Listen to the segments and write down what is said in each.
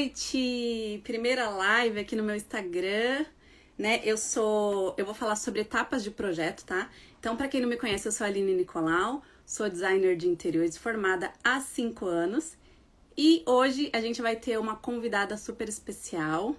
noite! Primeira live aqui no meu Instagram, né? Eu vou falar sobre etapas de projeto, tá? Então, para quem não me conhece, eu sou a Aline Nicolau, sou designer de interiores formada há 5 anos e hoje a gente vai ter uma convidada super especial.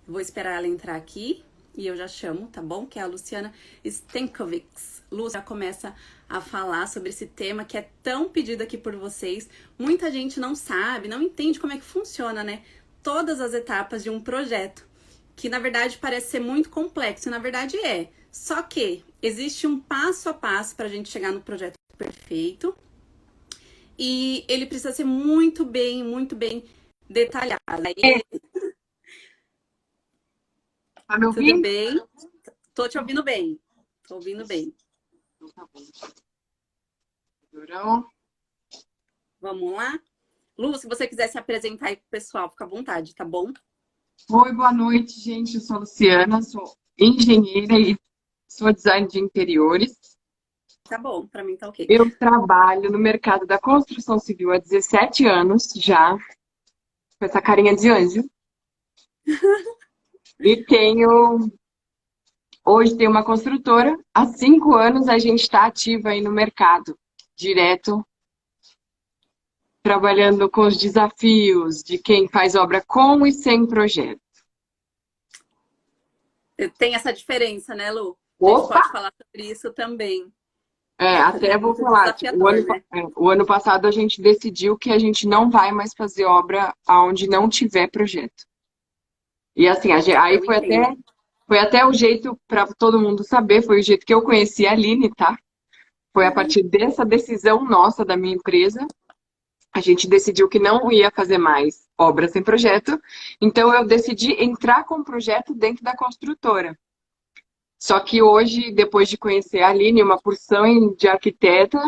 Vou esperar ela entrar aqui e eu já chamo, tá bom? Que é a Luciana Stenkovics. Lu já começa a falar sobre esse tema que é tão pedido aqui por vocês. Muita gente não sabe, não entende como é que funciona, né? Todas as etapas de um projeto, que na verdade parece ser muito complexo, e na verdade é. Só que existe um passo a passo para a gente chegar no projeto perfeito e ele precisa ser muito bem detalhado. Tá me Tudo ouvindo? bem? Tô te ouvindo bem. Tô ouvindo bem. Tá bom. Durão. Vamos lá? Lu, se você quiser se apresentar aí pro pessoal, fica à vontade, tá bom? Oi, boa noite, gente. Eu sou a Luciana, sou engenheira e sou design de interiores. Tá bom, pra mim tá ok. Eu trabalho no mercado da construção civil há 17 anos já, com essa carinha de anjo. E hoje tenho uma construtora. Há 5 anos a gente está ativa aí no mercado, direto, trabalhando com os desafios de quem faz obra com e sem projeto. Tem essa diferença, né, Lu? A gente Opa! pode falar sobre isso também. Até É vou muito falar, desafiador, né? o ano passado a gente decidiu que a gente não vai mais fazer obra onde não tiver projeto. E assim, aí Eu entendo. foi até o jeito para todo mundo saber, foi o jeito que eu conheci a Aline, tá? Foi a partir dessa decisão nossa da minha empresa, a gente decidiu que não ia fazer mais obra sem projeto, então eu decidi entrar com o projeto dentro da construtora. Só que hoje, depois de conhecer a Aline, uma porção de arquiteta,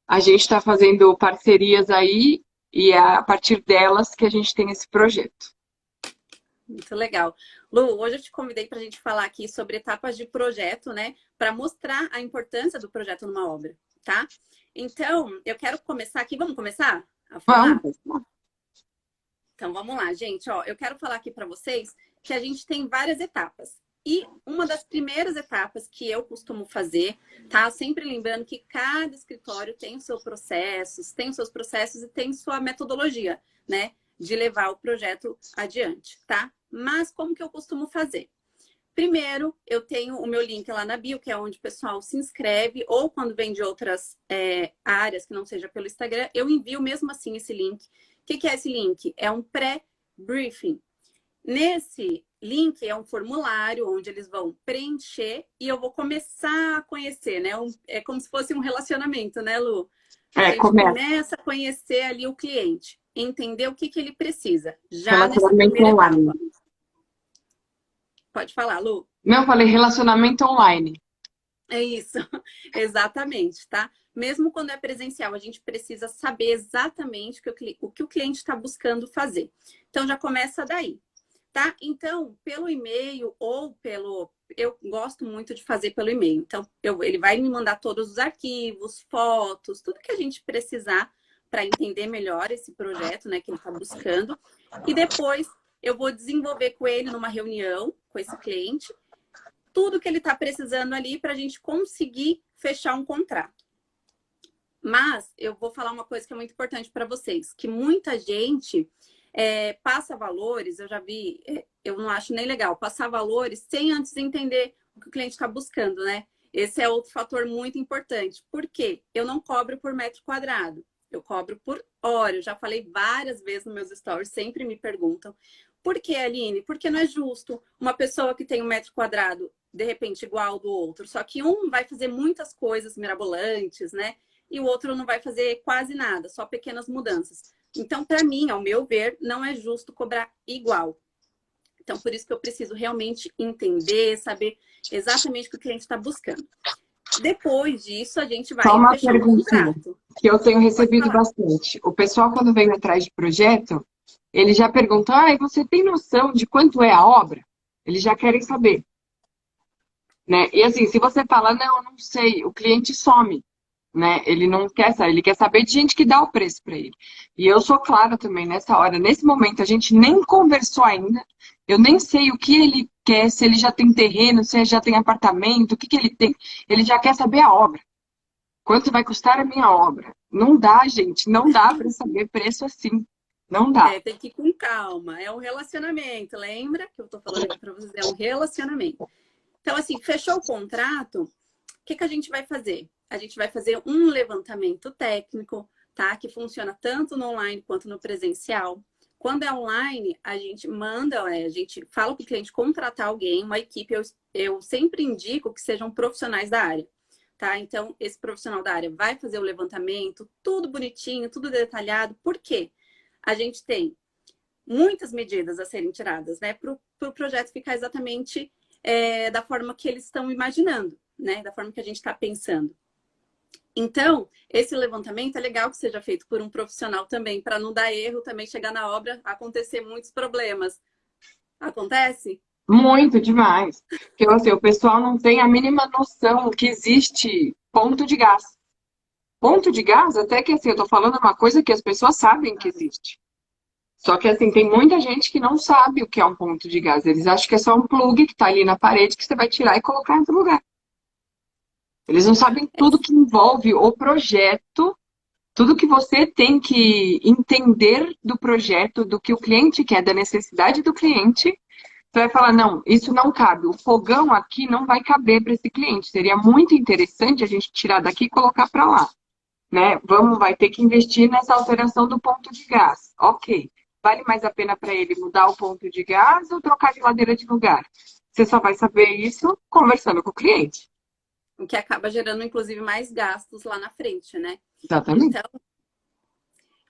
a gente está fazendo parcerias aí e é a partir delas que a gente tem esse projeto. Muito legal. Lu, hoje eu te convidei para a gente falar aqui sobre etapas de projeto, né? Para mostrar a importância do projeto numa obra, tá? Então, eu quero começar aqui. Vamos começar a falar? Vamos. Então, vamos lá, gente. Ó, eu quero falar aqui para vocês que a gente tem várias etapas. E uma das primeiras etapas que eu costumo fazer, tá? Sempre lembrando que cada escritório tem os seus processos e tem sua metodologia, né? De levar o projeto adiante, tá? Mas como que eu costumo fazer? Primeiro, eu tenho o meu link lá na bio, que é onde o pessoal se inscreve, ou quando vem de outras áreas, que não seja pelo Instagram, eu envio mesmo assim esse link. O que é esse link? É um pré-briefing. Nesse link é um formulário onde eles vão preencher e eu vou começar a conhecer, né? É como se fosse um relacionamento, né, Lu? A gente Começa. começa a conhecer ali o cliente, entender o que ele precisa, já nessa Relacionamento primeira online. etapa. Pode falar, Lu? Não, eu falei relacionamento online. É isso, exatamente, tá? Mesmo quando é presencial, a gente precisa saber exatamente o que o cliente está buscando fazer. Então, já começa daí, tá? Então, pelo e-mail ou pelo... Eu gosto muito de fazer pelo e-mail. Então, ele vai me mandar todos os arquivos, fotos, tudo que a gente precisar para entender melhor esse projeto, né, que ele está buscando. E depois, eu vou desenvolver com ele numa reunião com esse cliente tudo que ele está precisando ali para a gente conseguir fechar um contrato. Mas eu vou falar uma coisa que é muito importante para vocês, que muita gente passa valores, eu já vi, eu não acho nem legal, passar valores sem antes entender o que o cliente está buscando, né? Esse é outro fator muito importante. Por quê? Eu não cobro por metro quadrado, eu cobro por hora. Eu já falei várias vezes nos meus stories, sempre me perguntam. Por que, Aline? Porque não é justo uma pessoa que tem um metro quadrado de repente igual ao do outro, só que um vai fazer muitas coisas mirabolantes, né? E o outro não vai fazer quase nada, só pequenas mudanças. Então, para mim, ao meu ver, não é justo cobrar igual. Então, por isso que eu preciso realmente entender, saber exatamente o que o cliente está buscando. Depois disso, a gente Só vai uma fechar um perguntinha contrato. que eu tenho Pode recebido falar. bastante. O pessoal, quando vem atrás de projeto, ele já pergunta, você tem noção de quanto é a obra? Eles já querem saber. Né? E assim, se você fala, não, eu não sei, o cliente some. né? Ele não quer saber, ele quer saber de gente que dá o preço para ele. E eu sou clara também nessa hora, nesse momento, a gente nem conversou ainda, eu nem sei o que ele quer, se ele já tem terreno, se ele já tem apartamento, o que que ele tem. Ele já quer saber a obra. Quanto vai custar a minha obra? Não dá, gente, não dá para saber preço assim. Não dá. É, tem que ir com calma. É um relacionamento, lembra que eu tô falando aqui para vocês? É um relacionamento. Então, assim, fechou o contrato, o que que a gente vai fazer? A gente vai fazer um levantamento técnico, tá? Que funciona tanto no online quanto no presencial. Quando é online, a gente manda, a gente fala para o cliente contratar alguém, uma equipe. Eu sempre indico que sejam profissionais da área, tá? Então, esse profissional da área vai fazer o levantamento, tudo bonitinho, tudo detalhado. Por quê? A gente tem muitas medidas a serem tiradas, né? Para o projeto ficar exatamente da forma que eles estão imaginando, né? Da forma que a gente está pensando. Então, esse levantamento é legal que seja feito por um profissional também, para não dar erro, também chegar na obra, acontecer muitos problemas. Acontece? Muito demais. Porque assim, o pessoal não tem a mínima noção que existe ponto de gás. Ponto de gás, até que assim, eu tô falando uma coisa que as pessoas sabem que existe. Só que assim, tem muita gente que não sabe o que é um ponto de gás. Eles acham que é só um plug que tá ali na parede que você vai tirar e colocar em outro lugar. Eles não sabem tudo que envolve o projeto, tudo que você tem que entender do projeto, do que o cliente quer, da necessidade do cliente. Você vai falar, não, isso não cabe. O fogão aqui não vai caber para esse cliente. Seria muito interessante a gente tirar daqui e colocar para lá, né? Vai ter que investir nessa alteração do ponto de gás. Ok. Vale mais a pena para ele mudar o ponto de gás ou trocar a geladeira de lugar? Você só vai saber isso conversando com o cliente. O que acaba gerando, inclusive, mais gastos lá na frente, né? Exatamente. Então,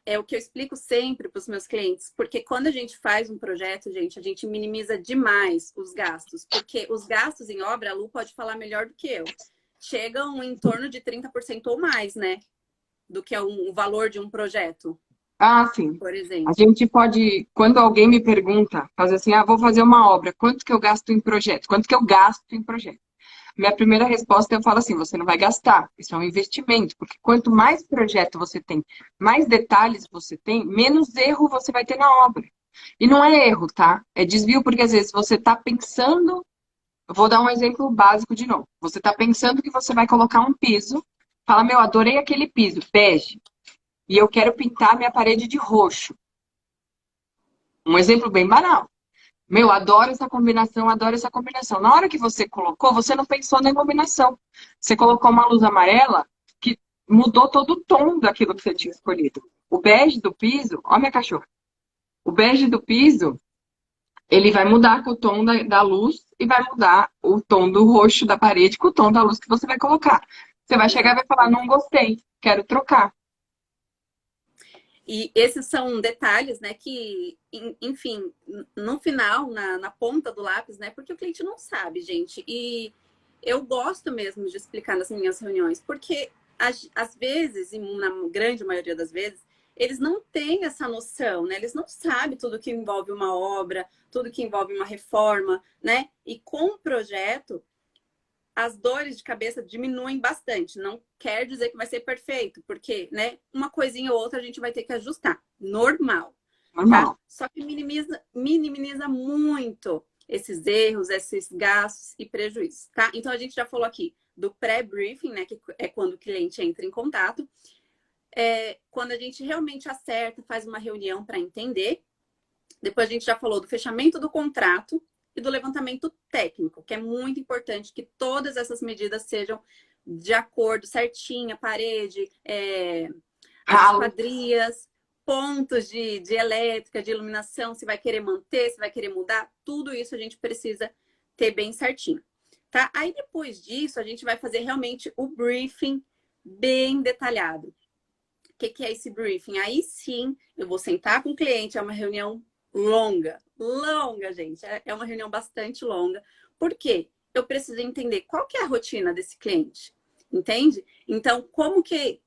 é o que eu explico sempre para os meus clientes, porque quando a gente faz um projeto, gente, a gente minimiza demais os gastos, porque os gastos em obra, a Lu pode falar melhor do que eu, chegam em torno de 30% ou mais, né? Do que o valor de um projeto, Ah, sim. por A exemplo. gente pode, quando alguém me pergunta, faz assim, vou fazer uma obra, quanto que eu gasto em projeto? Quanto que eu gasto em projeto? Minha primeira resposta eu falo assim, você não vai gastar, isso é um investimento, porque quanto mais projeto você tem, mais detalhes você tem, menos erro você vai ter na obra. E não é erro, tá? É desvio, porque às vezes você está pensando, eu vou dar um exemplo básico de novo. Você está pensando que você vai colocar um piso, fala, meu, adorei aquele piso, bege, e eu quero pintar minha parede de roxo. Um exemplo bem banal. Meu, adoro essa combinação, adoro essa combinação. Na hora que você colocou, você não pensou na combinação. Você colocou uma luz amarela que mudou todo o tom daquilo que você tinha escolhido. O bege do piso, ó minha cachorra. O bege do piso, ele vai mudar com o tom da luz e vai mudar o tom do roxo da parede com o tom da luz que você vai colocar. Você vai chegar e vai falar, não gostei, quero trocar. E esses são detalhes, né, que, enfim, no final, na ponta do lápis, né, porque o cliente não sabe, gente. E eu gosto mesmo de explicar nas minhas reuniões, porque às vezes, e na grande maioria das vezes, eles não têm essa noção, né? Eles não sabem tudo que envolve uma obra, tudo que envolve uma reforma, né? E com o projeto, as dores de cabeça diminuem bastante. Não quer dizer que vai ser perfeito, porque, né, uma coisinha ou outra a gente vai ter que ajustar. Normal, tá? Normal. Só que minimiza muito esses erros, esses gastos e prejuízos, tá? Então, a gente já falou aqui do pré-briefing, né, que é quando o cliente entra em contato. Quando a gente realmente acerta, faz uma reunião para entender. Depois a gente já falou do fechamento do contrato e do levantamento técnico, que é muito importante que todas essas medidas sejam de acordo, certinha, parede, as Ralo. esquadrias, pontos de elétrica, de iluminação, se vai querer manter, se vai querer mudar, tudo isso a gente precisa ter bem certinho, tá? Aí depois disso, a gente vai fazer realmente o briefing bem detalhado. O que é esse briefing? Aí sim, eu vou sentar com o cliente, é uma reunião longa, gente. É uma reunião bastante longa. Por quê? Eu preciso entender qual que é a rotina desse cliente, entende? Então, como que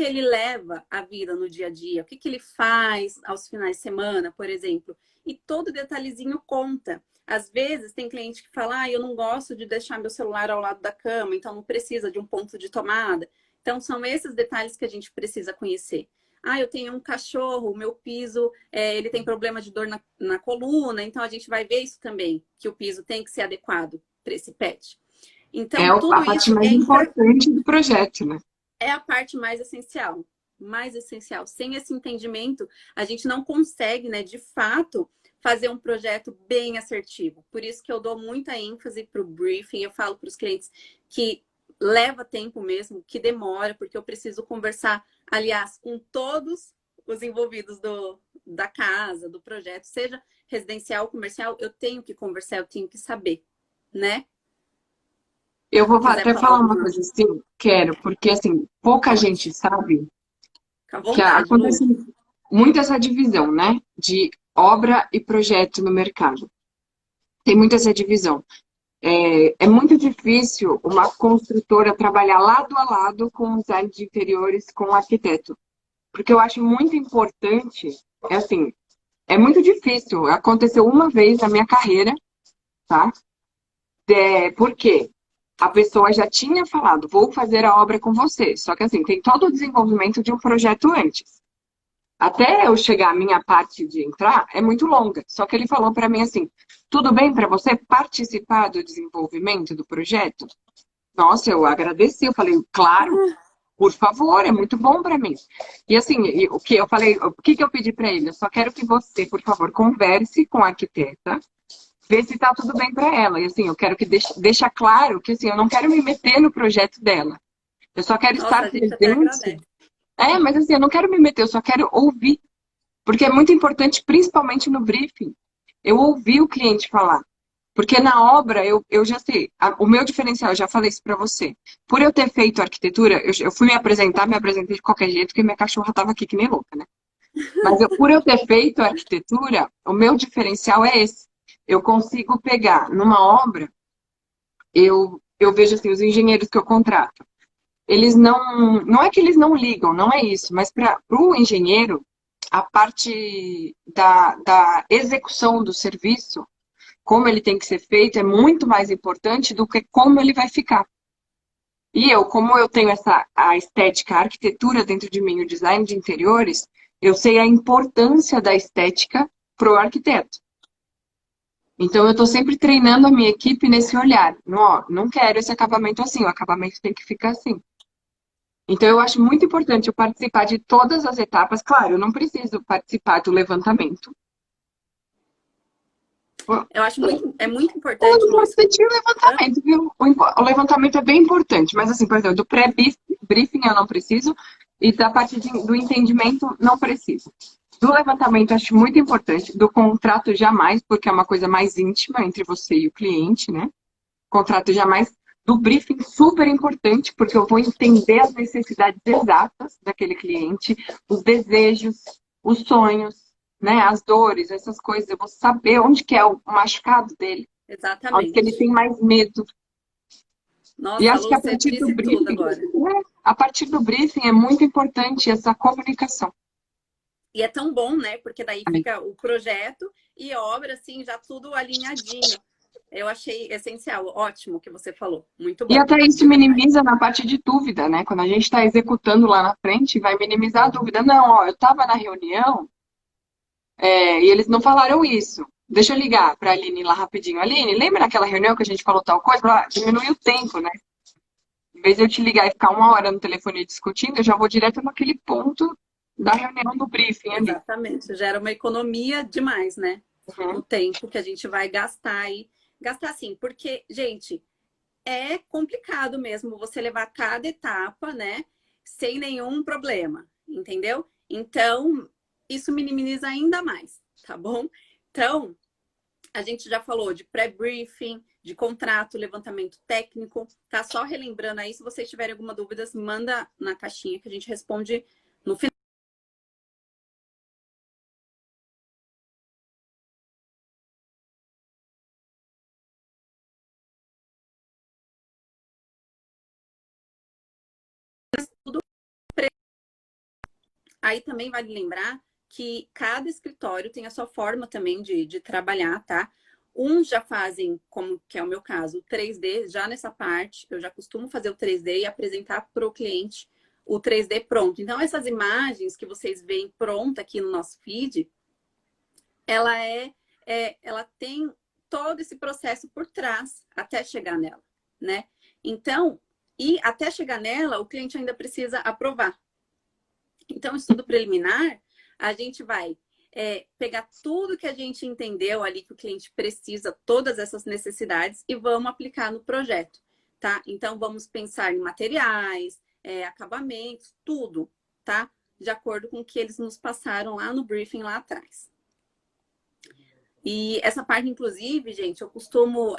ele leva a vida no dia a dia? O que ele faz aos finais de semana, por exemplo? E todo detalhezinho conta. Às vezes, tem cliente que fala, eu não gosto de deixar meu celular ao lado da cama, então não precisa de um ponto de tomada. Então, são esses detalhes que a gente precisa conhecer. Ah, eu tenho um cachorro, o meu piso, ele tem problema de dor na coluna, então a gente vai ver isso também, que o piso tem que ser adequado para esse pet. É Então, a tudo parte isso mais entra, importante do projeto, né? é a parte mais essencial. Mais essencial. Sem esse entendimento, a gente não consegue, né, de fato, fazer um projeto bem assertivo. Por isso que eu dou muita ênfase para o briefing, eu falo para os clientes que leva tempo mesmo, que demora, porque eu preciso conversar, aliás, com todos os envolvidos da casa, do projeto, seja residencial ou comercial, eu tenho que conversar, eu tenho que saber, né? Eu vou Quiser até falar falar uma alguma coisa assim, quero, porque assim, pouca gente pode. sabe Fica à que vontade, Lu. acontece muito essa divisão, né? De obra e projeto no mercado. Tem muito essa divisão. É muito difícil uma construtora trabalhar lado a lado com o design de interiores, com o arquiteto. Porque eu acho muito importante, é assim, é muito difícil. Aconteceu uma vez na minha carreira, tá? Por quê? A pessoa já tinha falado, vou fazer a obra com você. Só que assim, tem todo o desenvolvimento de um projeto antes. Até eu chegar à minha parte de entrar, é muito longa. Só que ele falou para mim assim: tudo bem para você participar do desenvolvimento do projeto? Nossa, eu agradeci. Eu falei, claro, por favor, é muito bom para mim. E assim, o que eu falei, o que eu pedi para ele? Eu só quero que você, por favor, converse com a arquiteta, vê se está tudo bem para ela. E assim, eu quero que deixe claro que assim, eu não quero me meter no projeto dela. Eu só quero Nossa, estar a gente até presente. agradece. Mas assim, eu não quero me meter, eu só quero ouvir. Porque é muito importante, principalmente no briefing, eu ouvi o cliente falar. Porque na obra, eu já sei, o meu diferencial, eu já falei isso para você. Por eu ter feito arquitetura, eu fui me apresentei de qualquer jeito, porque minha cachorra estava aqui que nem louca, né? Mas por eu ter feito arquitetura, o meu diferencial é esse. Eu consigo pegar numa obra, eu vejo assim, os engenheiros que eu contrato, eles não é que eles não ligam, não é isso, mas para o engenheiro, a parte da execução do serviço, como ele tem que ser feito, é muito mais importante do que como ele vai ficar. E eu, como eu tenho a estética, a arquitetura dentro de mim, o design de interiores, eu sei a importância da estética para o arquiteto. Então, eu estou sempre treinando a minha equipe nesse olhar. Não, ó, não quero esse acabamento assim, o acabamento tem que ficar assim. Então, eu acho muito importante eu participar de todas as etapas. Claro, eu não preciso participar do levantamento. Eu acho muito O importante, Luiz. importante é o levantamento, viu? O levantamento é bem importante, mas assim, por exemplo, do pré-briefing eu não preciso e da parte do entendimento não preciso. Do levantamento acho muito importante, do contrato jamais, porque é uma coisa mais íntima entre você e o cliente, né? Contrato jamais. Do briefing super importante, porque eu vou entender as necessidades exatas daquele cliente, os desejos, os sonhos, né? As dores, essas coisas. Eu vou saber onde que é o machucado dele, onde que ele Exatamente. tem mais medo. E Nossa, acho que Lu, a você partir do disse tudo briefing, agora. a partir do briefing é muito importante essa comunicação. E é tão bom, né? Porque daí fica o projeto e obra, assim, já tudo alinhadinho. Eu achei essencial. Ótimo que você falou. Muito E bom, até isso de verdade. minimiza na parte de dúvida, né? Quando a gente está executando lá na frente, vai minimizar a dúvida. Não, ó, eu estava na reunião, e eles não falaram isso. Deixa eu ligar para a Aline lá rapidinho. Aline, lembra naquela reunião que a gente falou tal coisa? Diminui o tempo, né? Em vez de eu te ligar e ficar uma hora no telefone discutindo, eu já vou direto naquele ponto da reunião do briefing ali. Exatamente. Gera uma economia demais, né? Uhum. No tempo que a gente vai gastar aí. Gastar assim, porque, gente, é complicado mesmo você levar cada etapa, né? Sem nenhum problema, entendeu? Então, isso minimiza ainda mais, tá bom? Então, a gente já falou de pré-briefing, de contrato, levantamento técnico, tá? Só relembrando aí, se vocês tiverem alguma dúvida, manda na caixinha que a gente responde no final. Aí também vale lembrar que cada escritório tem a sua forma também de trabalhar, tá? Uns já fazem, como que é o meu caso, o 3D, já nessa parte, eu já costumo fazer o 3D e apresentar para o cliente o 3D pronto. Então, essas imagens que vocês veem pronta aqui no nosso feed, ela tem todo esse processo por trás até chegar nela, né? Então, e até chegar nela, o cliente ainda precisa aprovar. Então, estudo preliminar, a gente vai pegar tudo que a gente entendeu ali que o cliente precisa, todas essas necessidades, e vamos aplicar no projeto, tá? Então, vamos pensar em materiais, acabamentos, tudo, tá? De acordo com o que eles nos passaram lá no briefing lá atrás. E essa parte, inclusive, gente, eu costumo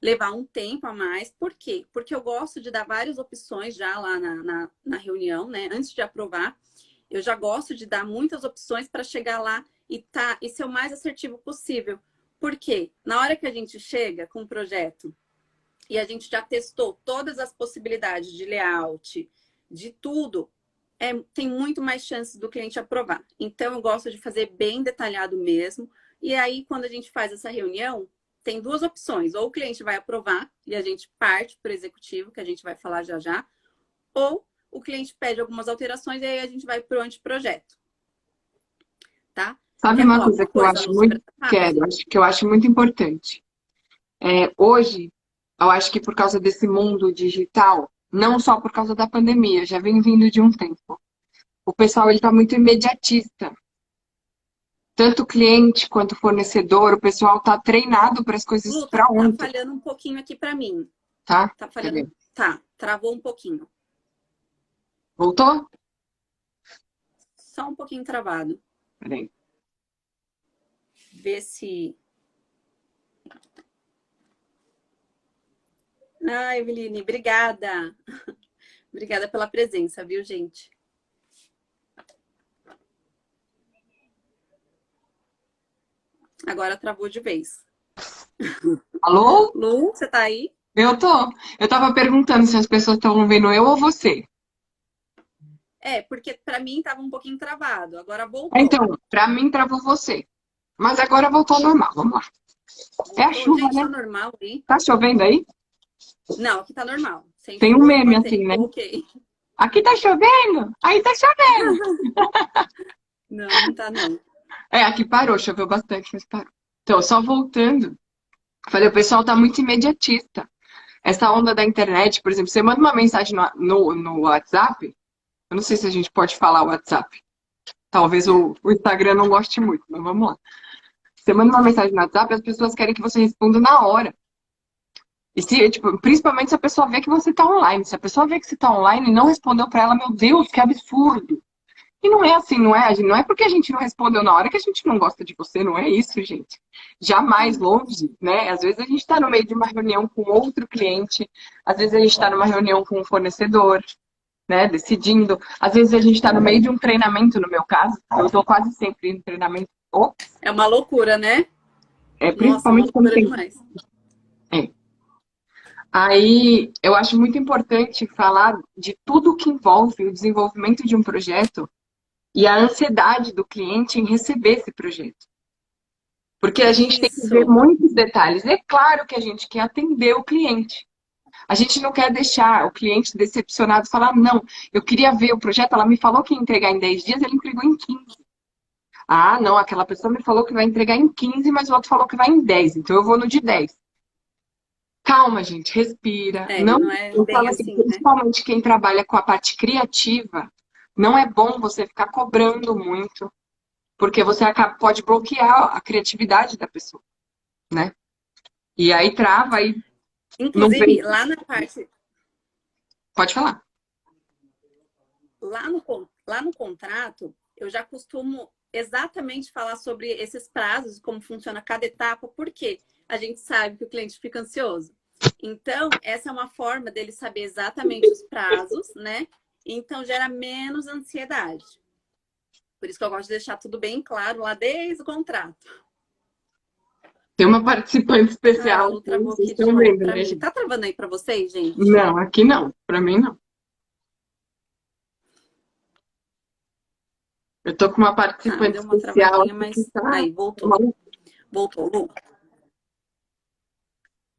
levar um tempo a mais. Por quê? Porque eu gosto de dar várias opções já lá na reunião, né? Antes de aprovar, eu já gosto de dar muitas opções para chegar lá e ser o mais assertivo possível. Por quê? Na hora que a gente chega com o projeto e a gente já testou todas as possibilidades de layout, de tudo, tem muito mais chances do cliente aprovar. Então, eu gosto de fazer bem detalhado mesmo. E aí, quando a gente faz essa reunião, tem duas opções. Ou o cliente vai aprovar e a gente parte para o executivo, que a gente vai falar já já. Ou o cliente pede algumas alterações e aí a gente vai para o anteprojeto. Tá? Sabe Quer uma falar coisa alguma que eu coisa, acho Lu, sobre muito, essa parte? que eu acho muito importante? Hoje, eu acho que por causa desse mundo digital, não só por causa da pandemia, já vem vindo de um tempo. O pessoal ele está muito imediatista. Tanto o cliente quanto o fornecedor, o pessoal está treinado para as coisas Lu, para tá ontem, falhando um pouquinho aqui para mim. tá? Tá Cadê? falhando. Tá, travou um pouquinho. Voltou? Só um pouquinho travado. Peraí. Ver se... Ah, Eveline, obrigada. Obrigada pela presença, viu, gente? Agora travou de vez. Alô? Lu, você tá aí? Eu tô. Eu tava perguntando se as pessoas estavam vendo eu ou você. Porque para mim tava um pouquinho travado. Agora voltou. Então, pra mim travou você. Mas agora voltou ao normal. Vamos lá. É a Voltou. chuva, Gente, né? tá normal aí? Tá chovendo aí? Não, aqui tá normal. Sem Tem um chuva, meme assim, botei, né? coloquei. Aqui tá chovendo, aí tá chovendo. Não, não tá não. Aqui parou, choveu bastante, mas parou. Então, só voltando, falei, o pessoal tá muito imediatista. Essa onda da internet, por exemplo, você manda uma mensagem no WhatsApp, eu não sei se a gente pode falar WhatsApp. Talvez o Instagram não goste muito, mas vamos lá. Você manda uma mensagem no WhatsApp, as pessoas querem que você responda na hora. E se, tipo, principalmente se a pessoa vê que você tá online. Se a pessoa vê que você tá online e não respondeu pra ela, meu Deus, que absurdo. E não é assim, não é? Não é porque a gente não respondeu na hora que a gente não gosta de você, não é isso, gente. Jamais longe, né? Às vezes a gente está no meio de uma reunião com outro cliente, às vezes a gente está numa reunião com um fornecedor, né? Decidindo. Às vezes a gente está no meio de um treinamento, no meu caso. Eu estou quase sempre em treinamento. É uma loucura, né? Nossa, uma Principalmente quando loucura tem. demais. É. Aí eu acho muito importante falar de tudo que envolve o desenvolvimento de um projeto e a ansiedade do cliente em receber esse projeto. Porque a gente tem que ver Isso. muitos detalhes. É claro que a gente quer atender o cliente. A gente não quer deixar o cliente decepcionado e falar, não, eu queria ver o projeto, ela me falou que ia entregar em 10 dias, ele entregou em 15. Ah, não, aquela pessoa me falou que vai entregar em 15, mas o outro falou que vai em 10, então eu vou no de 10. Calma, gente, respira. Não, Não é eu bem falo assim, assim, né? principalmente quem trabalha com a parte criativa, não é bom você ficar cobrando muito, porque você pode bloquear a criatividade da pessoa, né? E aí trava, aí não vem. Inclusive, Pode falar. lá no contrato, eu já costumo exatamente falar sobre esses prazos, como funciona cada etapa, porque a gente sabe que o cliente fica ansioso. Então, essa é uma forma dele saber exatamente os prazos, né? Então, gera menos ansiedade. Por isso que eu gosto de deixar tudo bem claro lá desde o contrato. Tem uma participante A especial, Lu então travou vocês aqui de estão novo vendo, para né, mim. gente? Tá travando aí para vocês, gente? Não, aqui não. Pra mim, não. Eu tô com uma Tá, participante deu uma especial travadinha, aqui que mas tá. aí voltou. Voltou, Lu.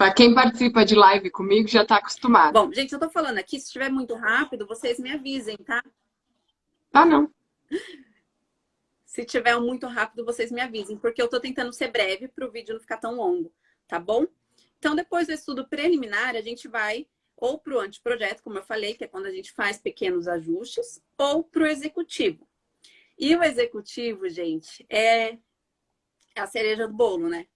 Para quem participa de live comigo já está acostumado. Bom, gente, eu tô falando aqui, se estiver muito rápido, vocês me avisem, tá? Ah, não. Se tiver muito rápido, vocês me avisem, porque eu tô tentando ser breve para o vídeo não ficar tão longo, tá bom? Então, depois do estudo preliminar, a gente vai ou para o anteprojeto, como eu falei, que é quando a gente faz pequenos ajustes, ou para o executivo. E o executivo, gente, é a cereja do bolo, né?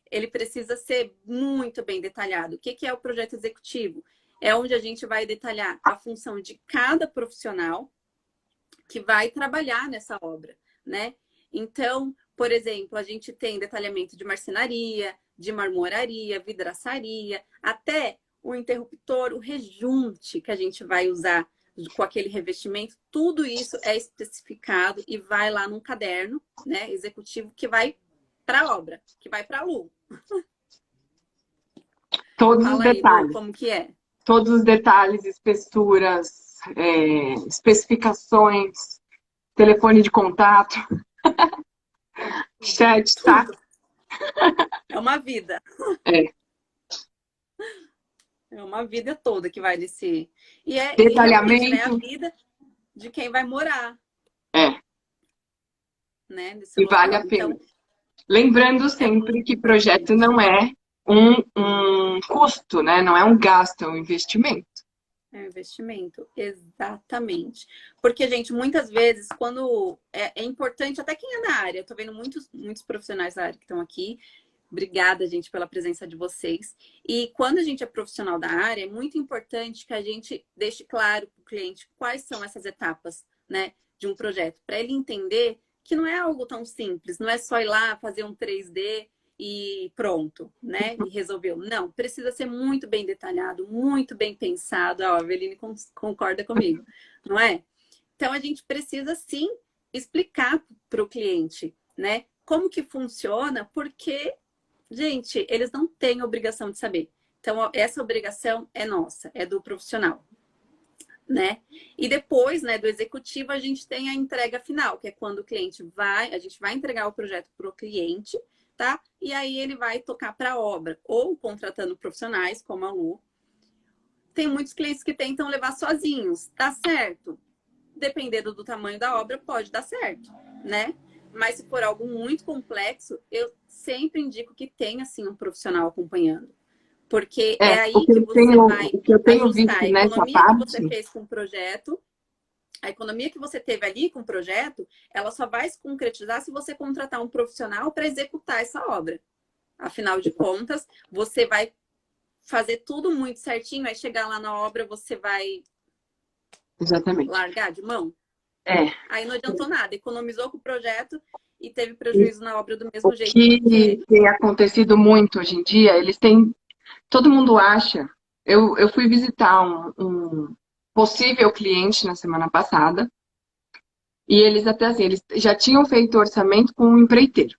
Ele precisa ser muito bem detalhado. O que é o projeto executivo? É onde a gente vai detalhar a função de cada profissional que vai trabalhar nessa obra, né? Então, por exemplo, a gente tem detalhamento de marcenaria, de marmoraria, vidraçaria, até o interruptor, o rejunte que a gente vai usar com aquele revestimento, tudo isso é especificado e vai lá num caderno, né, executivo que vai para a obra, que vai para a Lu. Todos os Fala aí, Lu, detalhes. como que é? Todos os detalhes, espessuras, especificações, telefone de contato, chat, tá? Tudo. É uma vida. É. É uma vida toda que vai nesse... E realmente, né, a Detalhamento. vida de quem vai morar, É. né, nesse E vale local. a pena. Então, Lembrando é sempre muito que projeto importante. não é um custo, né? Não é um gasto, é um investimento. É um investimento, exatamente. Porque, gente, muitas vezes, quando é importante, até quem é na área, eu tô vendo muitos profissionais da área que estão aqui. Obrigada, gente, pela presença de vocês. E quando a gente é profissional da área, é muito importante que a gente deixe claro para o cliente quais são essas etapas, né, de um projeto, para ele entender que não é algo tão simples, não é só ir lá fazer um 3D e pronto, né? E resolveu. Não, precisa ser muito bem detalhado, muito bem pensado. Ó, a Aveline concorda comigo, não é? Então a gente precisa sim explicar para o cliente, né? Como que funciona, porque, gente, eles não têm obrigação de saber. Então, essa obrigação é nossa, é do profissional, né? E depois, né, do executivo, a gente tem a entrega final, que é quando o cliente a gente vai entregar o projeto para o cliente, tá? E aí ele vai tocar para a obra, ou contratando profissionais, como a Lu. Tem muitos clientes que tentam levar sozinhos, tá certo? Dependendo do tamanho da obra, pode dar certo, né? Mas se for algo muito complexo, eu sempre indico que tenha, assim, um profissional acompanhando. Porque é aí que você vai O que eu tenho ajustar visto a nessa economia que você parte, fez com o projeto. A economia que você teve ali com o projeto, ela só vai se concretizar se você contratar um profissional para executar essa obra. Afinal de contas, você vai fazer tudo muito certinho, aí chegar lá na obra, você vai exatamente. largar de mão. É. Aí não adiantou nada, economizou com o projeto e teve E prejuízo na obra do o mesmo jeito, que porque tem acontecido muito hoje em dia, eles têm. Todo mundo acha. Eu fui visitar um possível cliente na semana passada, e eles até assim, eles já tinham feito orçamento com um empreiteiro.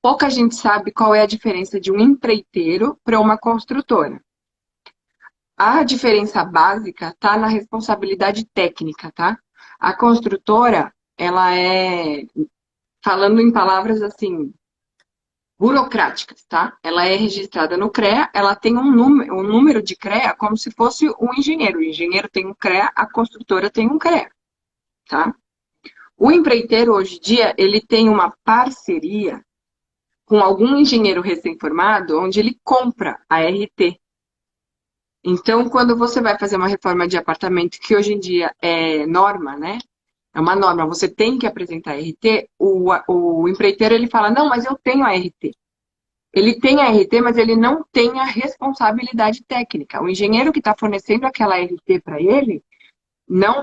Pouca gente sabe qual é a diferença de um empreiteiro para uma construtora. A diferença básica está na responsabilidade técnica, tá? A construtora, ela é, falando em palavras assim, burocráticas, tá? Ela é registrada no CREA, ela tem um número de CREA como se fosse um engenheiro. O engenheiro tem um CREA, a construtora tem um CREA, tá? O empreiteiro, hoje em dia, ele tem uma parceria com algum engenheiro recém-formado, onde ele compra a RT. Então, quando você vai fazer uma reforma de apartamento, que hoje em dia é norma, né? É uma norma, você tem que apresentar a RT, o empreiteiro ele fala, não, mas eu tenho a RT. Ele tem a RT, mas ele não tem a responsabilidade técnica. O engenheiro que está fornecendo aquela RT para ele não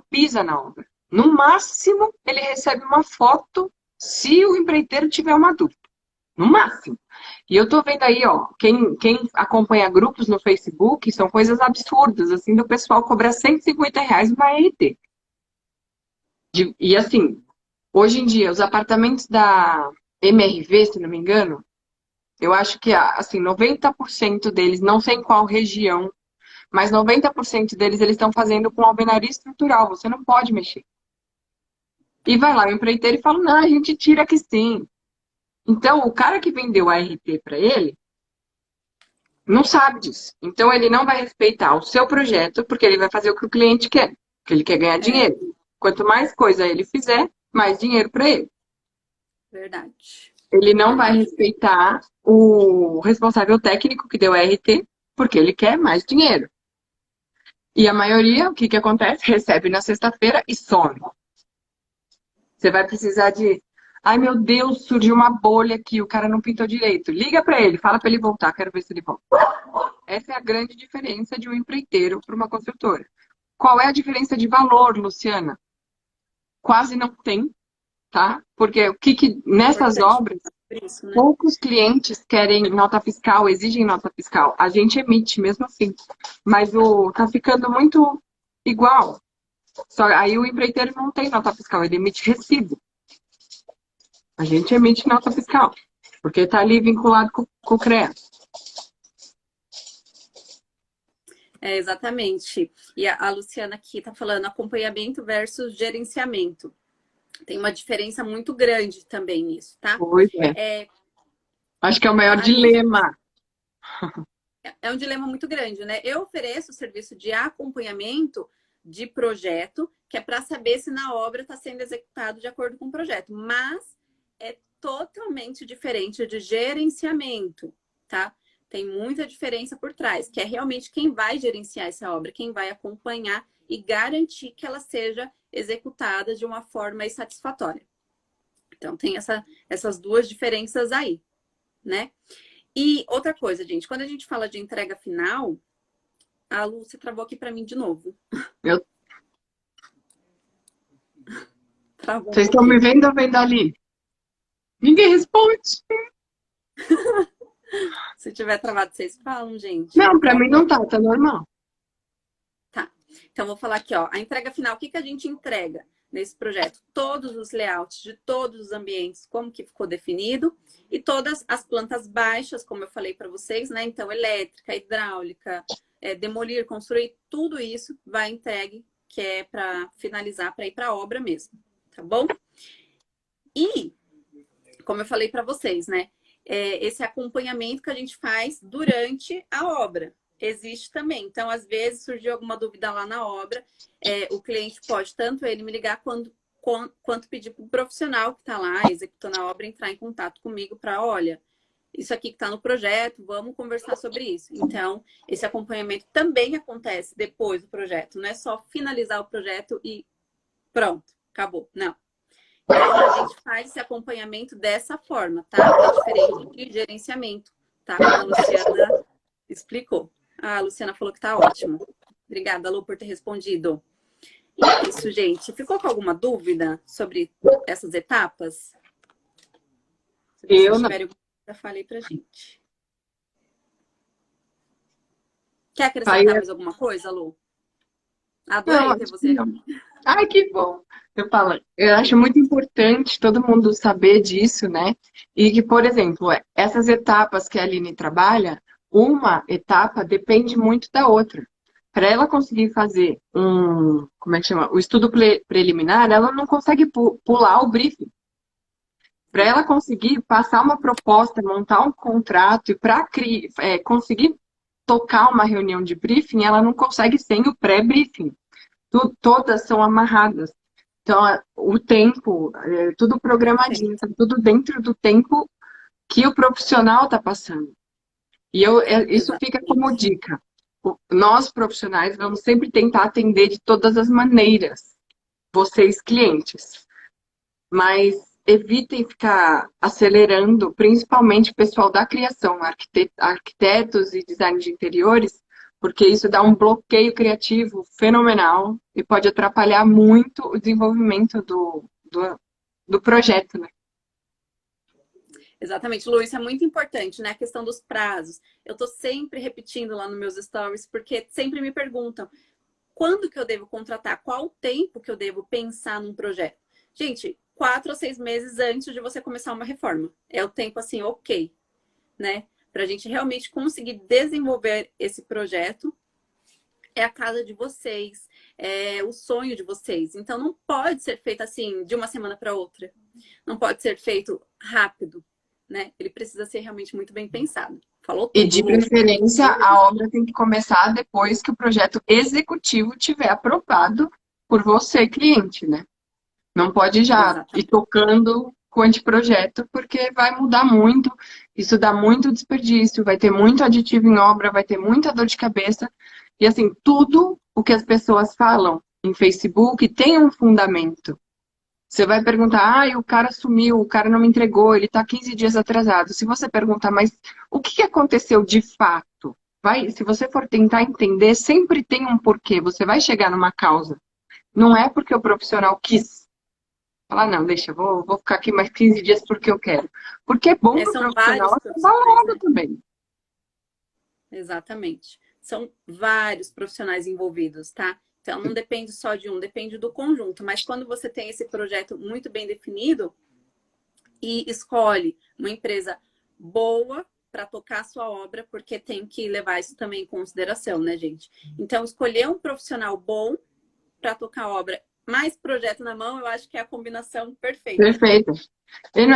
pisa na obra. No máximo, ele recebe uma foto se o empreiteiro tiver uma dúvida. No máximo. E eu tô vendo aí, ó, quem acompanha grupos no Facebook, são coisas absurdas, assim, do pessoal cobrar R$ 150 uma RT. E assim, hoje em dia, os apartamentos da MRV, se não me engano, eu acho que, assim, 90% deles, não sei em qual região, mas 90% deles eles estão fazendo com alvenaria estrutural, você não pode mexer. E vai lá o empreiteiro e fala, não, a gente tira aqui sim. Então, o cara que vendeu a RT para ele, não sabe disso. Então, ele não vai respeitar o seu projeto, porque ele vai fazer o que o cliente quer, porque ele quer ganhar É, dinheiro. Quanto mais coisa ele fizer, mais dinheiro para ele. verdade. Ele não vai Verdade. respeitar o responsável técnico que deu a RT, porque ele quer mais dinheiro. E a maioria, o que que acontece? Recebe na sexta-feira e some. Você vai precisar de... Ai, meu Deus, surgiu uma bolha aqui, o cara não pintou direito. Liga para ele, fala para ele voltar, quero ver se ele volta. Essa é a grande diferença de um empreiteiro para uma construtora. Qual é a diferença de valor, Luciana? Quase não tem, tá? Porque nessas Importante obras, por isso, né? poucos clientes querem nota fiscal, exigem nota fiscal. A gente emite mesmo assim. Mas tá ficando muito igual. Só aí o empreiteiro não tem nota fiscal, ele emite recibo. A gente emite nota fiscal, porque está ali vinculado com o CREA. É, exatamente. E a Luciana aqui está falando acompanhamento versus gerenciamento. Tem uma diferença muito grande também nisso, tá? Pois é. É, Acho que é o maior Ali, dilema. é um dilema muito grande, né? Eu ofereço o serviço de acompanhamento de projeto, que é para saber se na obra está sendo executado de acordo com o projeto, mas é totalmente diferente de gerenciamento, tá? Tem muita diferença por trás, que é realmente quem vai gerenciar essa obra, quem vai acompanhar e garantir que ela seja executada de uma forma satisfatória. Então, tem essas duas diferenças aí, né? E outra coisa, gente, quando a gente fala de entrega final, a Lúcia travou aqui para mim de novo. Eu... Travou um Vocês estão me pouquinho. vendo ou vendo ali? Ninguém responde. Se tiver travado, vocês falam, gente. Não, Por para mim não favor. tá normal. Tá. Então, vou falar aqui, ó. A entrega final, o que a gente entrega nesse projeto? Todos os layouts de todos os ambientes, como que ficou definido, e todas as plantas baixas, como eu falei para vocês, né? Então, elétrica, hidráulica, demolir, construir, tudo isso vai entregue, que é para finalizar, para ir para a obra mesmo, tá bom? E, como eu falei para vocês, né? Esse acompanhamento que a gente faz durante a obra. Existe também. Então, às vezes, surgiu alguma dúvida lá na obra, o cliente pode tanto ele me ligar quanto pedir para o profissional que está lá executando a obra entrar em contato comigo para, olha, isso aqui que está no projeto, vamos conversar sobre isso. Então, esse acompanhamento também acontece depois do projeto. Não é só finalizar o projeto e pronto, acabou. Não. Então, a gente faz esse acompanhamento dessa forma, tá? É diferente de gerenciamento, tá? Como a Luciana explicou. A Luciana falou que tá ótimo. Obrigada, Lu, por ter respondido. E é isso, gente. Ficou com alguma dúvida sobre essas etapas? Se Eu vocês não. tiverem alguma dúvida, falei pra gente. Quer Aí, acrescentar mais alguma coisa, Lu? não, Adorei ter acho que você não. aqui. Ai, que bom. Eu acho muito importante todo mundo saber disso, né? E que, por exemplo, essas etapas que a Aline trabalha, uma etapa depende muito da outra. Para ela conseguir fazer como é que chama? O estudo preliminar, ela não consegue pular o briefing. Para ela conseguir passar uma proposta, montar um contrato e para conseguir tocar uma reunião de briefing, ela não consegue sem o pré-briefing. Todas são amarradas. Então, o tempo, tudo programadinho, Perfeito. tá tudo dentro do tempo que o profissional está passando. E isso fica como Exatamente. dica. Nós, profissionais, vamos sempre tentar atender de todas as maneiras, vocês, clientes. Mas evitem ficar acelerando, principalmente o pessoal da criação, arquitetos e design de interiores, porque isso dá um bloqueio criativo fenomenal e pode atrapalhar muito o desenvolvimento do projeto, né? Exatamente, Lu, isso é muito importante, né? A questão dos prazos. Eu tô sempre repetindo lá nos meus stories, porque sempre me perguntam quando que eu devo contratar, qual o tempo que eu devo pensar num projeto. Gente, 4 a 6 meses antes de você começar uma reforma. É o tempo assim, ok, né? Para a gente realmente conseguir desenvolver esse projeto. É a casa de vocês, é o sonho de vocês. Então, não pode ser feito assim, de uma semana para outra. Não pode ser feito rápido, né? Ele precisa ser realmente muito bem pensado. Falou E tudo, de Lu. preferência, a obra tem que começar depois que o projeto executivo tiver aprovado por você, cliente, né? Não pode já ir Exatamente. tocando com o anteprojeto, porque vai mudar muito, isso dá muito desperdício, vai ter muito aditivo em obra, vai ter muita dor de cabeça. E assim, tudo o que as pessoas falam em Facebook tem um fundamento. Você vai perguntar, o cara sumiu, o cara não me entregou, ele está 15 dias atrasado. Se você perguntar, mas o que aconteceu de fato? Se você for tentar entender, sempre tem um porquê. Você vai chegar numa causa. Não é porque o profissional quis. Falar, não, deixa, vou ficar aqui mais 15 dias porque eu quero. Porque é bom para o São profissional vários acabar profissionais, logo né? também. Exatamente. São vários profissionais envolvidos, tá? Então, não depende só de um, depende do conjunto. Mas quando você tem esse projeto muito bem definido e escolhe uma empresa boa para tocar a sua obra, porque tem que levar isso também em consideração, né, gente? Então, escolher um profissional bom para tocar a obra, mais projeto na mão, eu acho que é a combinação perfeita. Perfeito.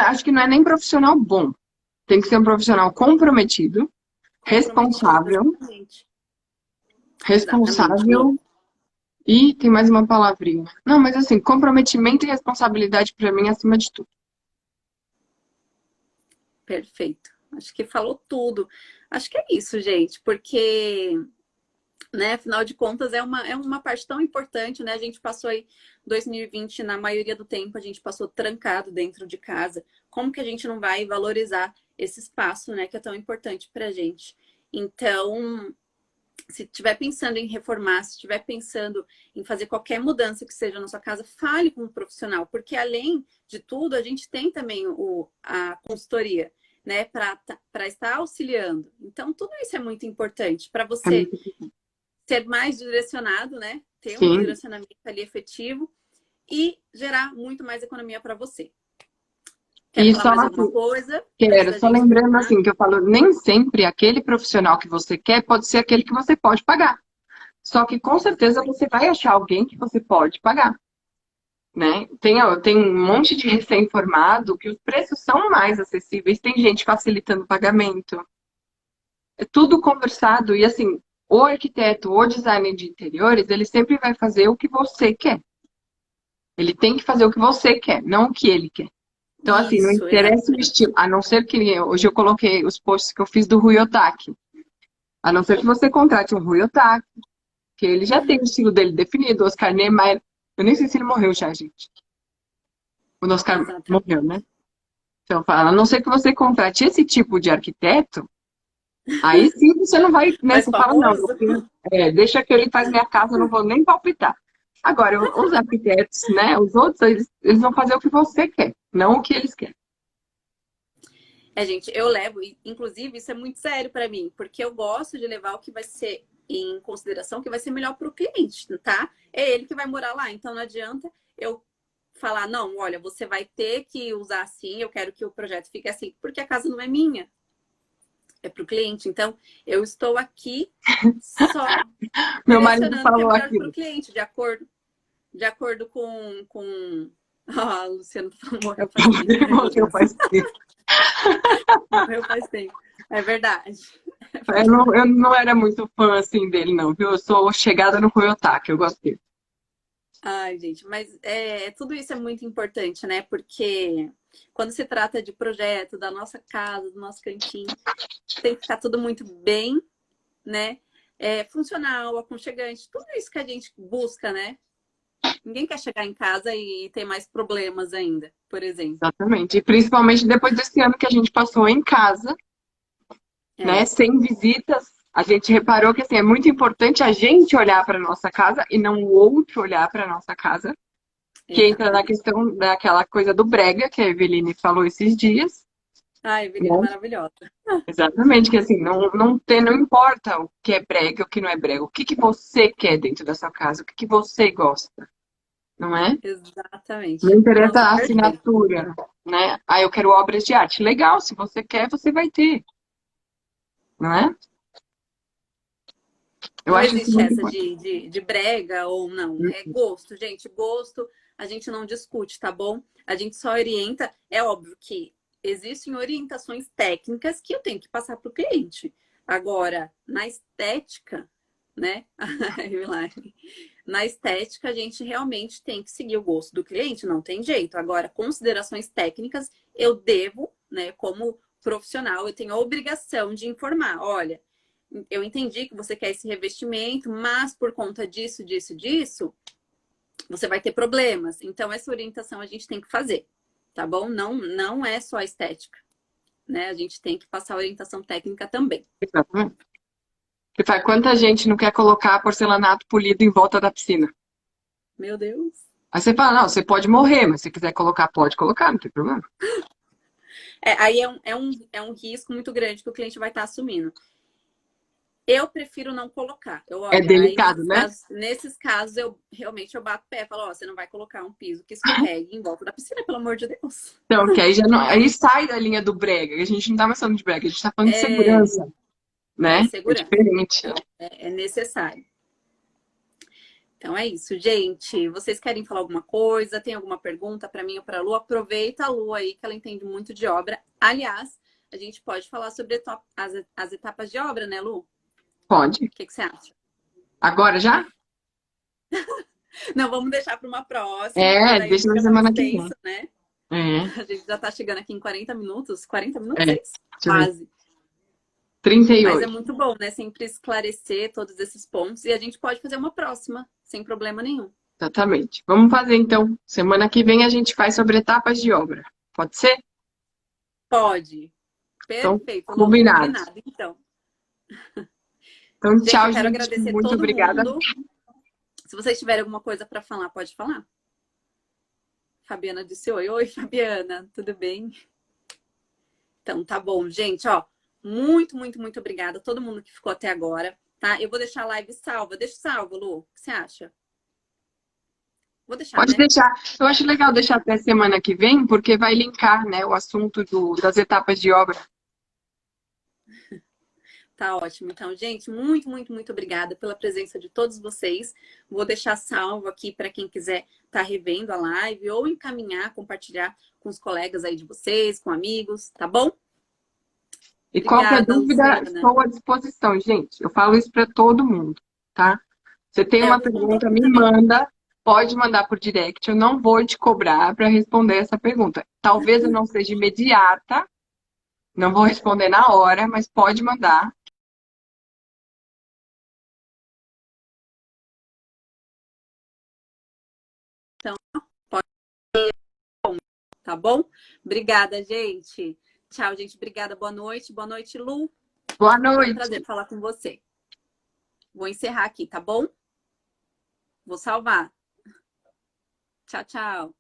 Acho que não é nem profissional bom. Tem que ser um profissional comprometido, Comprometido, responsável, exatamente. Exatamente, Lu. responsável. E tem mais uma palavrinha. Não, mas assim, comprometimento e responsabilidade para mim é acima de tudo. Perfeito. Acho que falou tudo. Acho que é isso, gente, porque, né, afinal de contas, é uma parte tão importante, né? A gente passou aí 2020, na maioria do tempo, a gente passou trancado dentro de casa. Como que a gente não vai valorizar esse espaço, né, que é tão importante pra gente? Então, se estiver pensando em reformar, se estiver pensando em fazer qualquer mudança que seja na sua casa, fale com um profissional, porque além de tudo, a gente tem também a consultoria, né, para estar auxiliando. Então, tudo isso é muito importante para É você muito... ser mais direcionado, né, ter um Sim. direcionamento ali efetivo e gerar muito mais economia para você. Quer E falar só mais alguma assim, coisa antes quero, da só gente lembrando terminar? assim, que eu falo, nem sempre aquele profissional que você quer pode ser aquele que você pode pagar. Só que com certeza Exatamente. você vai achar alguém que você pode pagar, né? Tem um monte de recém-formado que os preços são mais acessíveis, tem gente facilitando o pagamento. É tudo conversado e assim, o arquiteto, o designer de interiores, ele sempre vai fazer o que você quer. Ele tem que fazer o que você quer, não o que ele quer. Então, assim, não Isso, interessa o exatamente. estilo, a não ser que hoje eu coloquei os posts que eu fiz do Rui Otaki. A não ser que você contrate um Rui Otaki, que ele já tem o estilo dele definido, Oscar Niemeyer. Eu nem sei se ele morreu já, gente. O Oscar morreu, Exatamente. né? Então, fala, a não ser que você contrate esse tipo de arquiteto, aí sim você não vai, né? Mais Você fala, não, famoso? deixa que ele faz minha casa, eu não vou nem palpitar. Agora, os arquitetos, né? Os outros, eles vão fazer o que você quer, não o que eles querem. É, gente, eu levo, inclusive, isso é muito sério para mim, porque eu gosto de levar o que vai ser em consideração, que vai ser melhor para o cliente, tá? É ele que vai morar lá, então não adianta eu falar, não, olha, você vai ter que usar assim, eu quero que o projeto fique assim, porque a casa não é minha, é para o cliente. Então, eu estou aqui só Meu marido direcionando o que é falou melhor para o aquilo. cliente, de acordo com... Ah, Luciano morreu faz tempo, ai meu Morreu Deus, faz tempo. morreu faz tempo. É verdade. É Eu não era muito fã assim dele, não, viu? Eu sou chegada no Toyotaki, eu gosto dele. Ai, gente, mas tudo isso é muito importante, né? Porque quando se trata de projeto da nossa casa, do nosso cantinho, tem que ficar tudo muito bem, né? Funcional, aconchegante, tudo isso que a gente busca, né? Ninguém quer chegar em casa e ter mais problemas ainda, por exemplo. Exatamente. E principalmente depois desse ano que a gente passou em casa, né? É, Sem visitas, a gente reparou que assim, é muito importante a gente olhar para nossa casa e não o outro olhar para nossa casa. Que entra na exatamente. questão daquela coisa do brega que a Eveline falou esses dias, Ai, Evelina, né? maravilhosa. Exatamente, que assim, não importa o que é brega e o que não é brega. O que que você quer dentro da sua casa? O que que você gosta, não é? Não Exatamente. interessa Nossa, a perfeito. assinatura, né? Ah, eu quero obras de arte. Legal, se você quer, você vai ter, não é? Eu Não acho isso existe muito essa importante. de brega ou não. É gosto, gente. Gosto a gente não discute, tá bom? A gente só orienta. É óbvio que existem orientações técnicas que eu tenho que passar para o cliente. Agora, na estética, né? Na estética, a gente realmente tem que seguir o gosto do cliente, não tem jeito. Agora, considerações técnicas, eu devo, né, como profissional, eu tenho a obrigação de informar. Olha, eu entendi que você quer esse revestimento, mas por conta disso, você vai ter problemas. Então, essa orientação a gente tem que fazer, tá bom? Não é só a estética, né? A gente tem que passar a orientação técnica também. Exatamente. Porque faz quanta gente não quer colocar porcelanato polido em volta da piscina? Meu Deus. Aí você fala, não, você pode morrer, mas se quiser colocar, pode colocar, não tem problema. Aí é um risco muito grande que o cliente vai estar assumindo. Eu prefiro não colocar. É Olha, aí delicado, né? nesses casos, eu realmente bato o pé. Falo, ó, você não vai colocar um piso que escorregue em volta da piscina, pelo amor de Deus. Então, que aí já não, aí sai da linha do brega. A gente não tá mais falando de brega, a gente tá falando de segurança, né? É Segurança. diferente. É necessário. Então é isso, gente. Vocês querem falar alguma coisa? Tem alguma pergunta para mim ou para a Lu? Aproveita a Lu aí, que ela entende muito de obra. Aliás, a gente pode falar sobre as etapas de obra, né, Lu? Pode. O que você acha? Agora já? Não, vamos deixar para uma próxima, porque daí Deixa na fica mais semana que vem. extenso, né? É, A gente já tá chegando aqui em 40 minutos. 40 minutos, é. é isso? Quase. Deixa eu ver. Mas é 38. muito bom, né? Sempre esclarecer todos esses pontos. E a gente pode fazer uma próxima, sem problema nenhum. Exatamente. Vamos fazer então. Semana que vem a gente faz sobre etapas de obra. Pode ser? Pode. Então, Perfeito, Lu. combinado. Combinado, então. Então, Gente, eu tchau, quero gente. agradecer Muito todo obrigada. mundo. Se vocês tiverem alguma coisa para falar, pode falar. Fabiana disse oi. Oi, Fabiana. Tudo bem? Então, tá bom, gente. Ó, muito obrigada a todo mundo que ficou até agora, tá? Eu vou deixar a live salva. Deixa salvo, Lu. O que você acha? Vou deixar, Pode né? deixar. Eu acho legal deixar até semana que vem, porque vai linkar, né, o assunto das etapas de obra. Tá ótimo. Então, gente, muito obrigada pela presença de todos vocês. Vou deixar salvo aqui para quem quiser estar revendo a live ou encaminhar, compartilhar com os colegas aí de vocês, com amigos, tá bom? E qualquer Obrigada, dúvida, Luciana. estou à disposição, gente. Eu falo isso para todo mundo, tá? Você tem Eu uma respondo pergunta, me também. manda, pode mandar por direct. Eu não vou te cobrar para responder essa pergunta. Talvez eu não seja imediata, não vou responder na hora, mas pode mandar. Tá bom? Obrigada, gente. Tchau, gente. Obrigada. Boa noite. Boa noite, Lu. Boa Foi um noite. prazer falar com você. Vou encerrar aqui, tá bom? Vou salvar. Tchau, tchau.